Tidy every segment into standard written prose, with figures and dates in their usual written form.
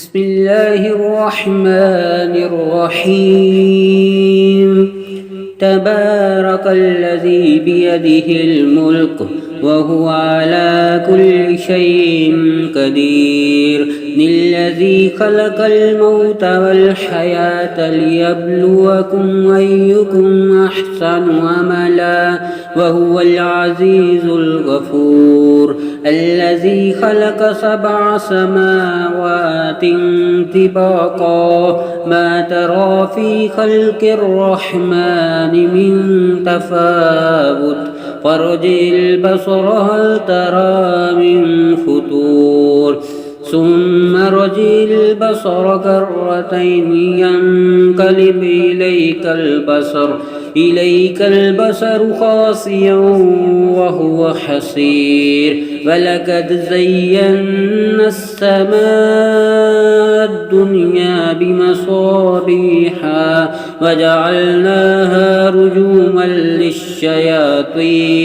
بسم الله الرحمن الرحيم تبارك الذي بيده الملك وهو على كل شيء قدير الذي خلق الموت والحياة ليبلوكم أيكم أحسن عملا وهو العزيز الغفور الذي خلق 7 سماوات طباقا ما ترى في خلق الرحمن من تفاوت فارجع البصر هل ترى من فطور ثم ارجع البصر كرتين ينقلب إليك البصر خاسئا وهو حسير ولقد زينا السماء الدنيا بمصابيح وجعلناها رجوما للشياطين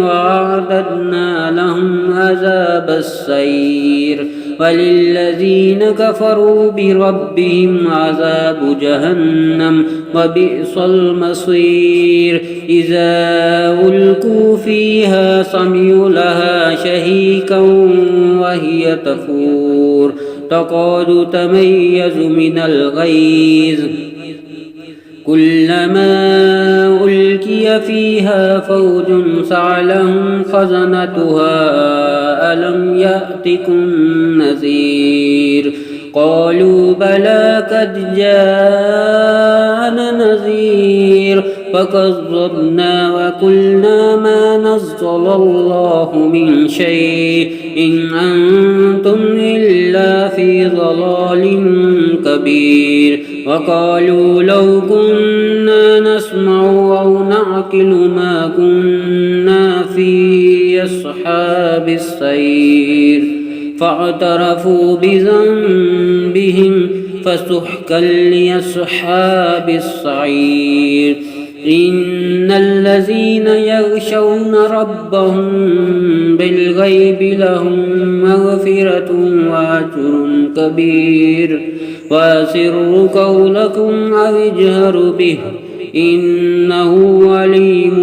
وأعتدنا لهم عذاب السعير وللذين كفروا بربهم عذاب جهنم وبئس المصير إذا ألقوا فيها سمعوا لها شهيقا وهي تفور تكاد تميز من الغيظ كلما ألقي فيها فوج سألهم خزنتها ألم يأتكم نذير قالوا بلى قد جاءنا نذير فكذبنا وقلنا ما نزل الله من شيء إن أنتم إلا في ضلال كبير وقالوا لو كنا نسمع أو نعقل ما كنا في أصحاب السعير فاعترفوا بذنبهم فسحقا لأصحاب السعير إن الذين يخشون ربهم بالغيب لهم مغفرة وأجر كبير وأسروا قولكم أو اجهروا به إنه عليم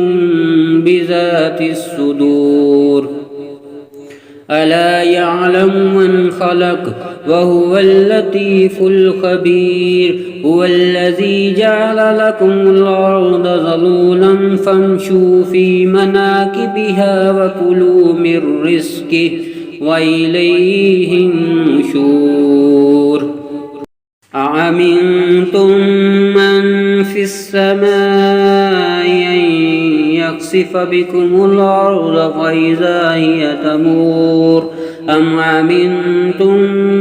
بذات الصدور ألا يعلم من خلق وهو اللطيف الخبير هو الذي جعل لكم الأرض ذلولا فامشوا في مناكبها وكلوا من رزقه وإليه النشور أأمنتم من في السماء أن يخسف بكم الأرض فإذا هي تمور أم أمنتم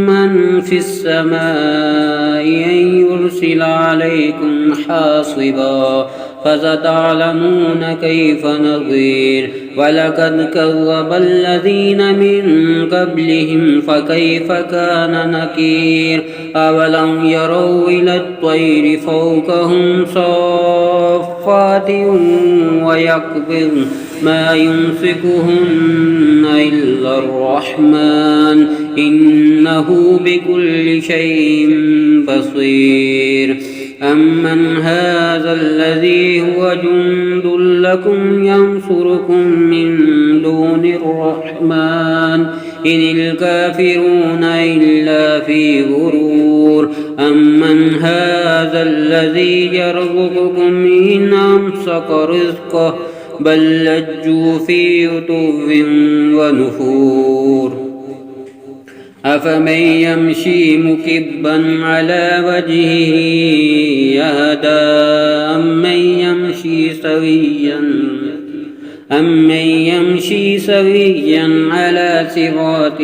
من في السماء أن يرسل عليكم حاصبا فستعلمون كيف نظير ولقد كذب الذين من قبلهم فكيف كان نكير أولم يروا إلى الطير فوقهم صافات ويقبض ما يمسكهن إلا الرحمن إنه بكل شيء بصير أمن هذا الذي هو جند لكم ينصركم من دون الرحمن إن الكافرون إلا في غرور أمن هذا الذي يرزقكم إن أمسك رزقه بل لجوا في عتو ونفور أفمن يمشي مكبا على وجهه يهدى أمن يمشي سويا على صراط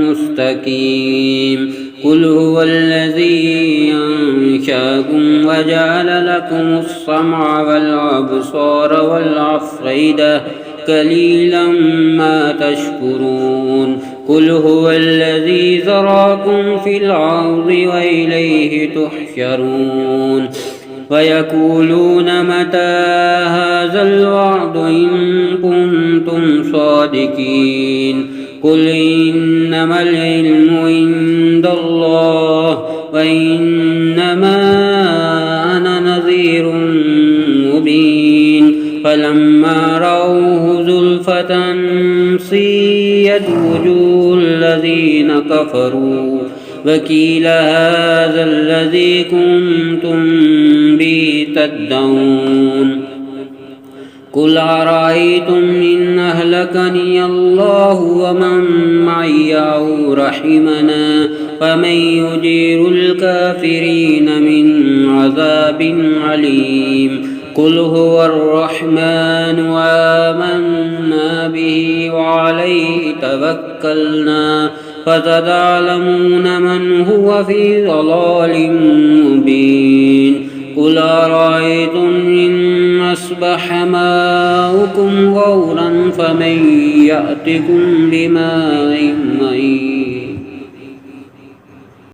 مستقيم قل هو الذي أنشأكم وجعل لكم السمع والأبصار والأفئدة قليلا ما تشكرون قل هو الذي ذراكم في الأرض وإليه تحشرون ويقولون متى هذا الوعد إن كنتم صادقين قل إنما العلم عند الله وإنما أنا نذير مبين فلما رأوه زلفة سيئت وجوه الذين كفروا وقيل هذا الذي كنتم به تدعون قل أرأيتم إن أهلكني الله ومن معي أو رحمنا فمن يجير الكافرين من عذاب عليم قل هو الرحمن وآمنا به وعليه توكلنا فستعلمون من هو في ضلال مبين قل أرأيتم إن أصبح ماؤكم غورا فمن يأتكم بماء معين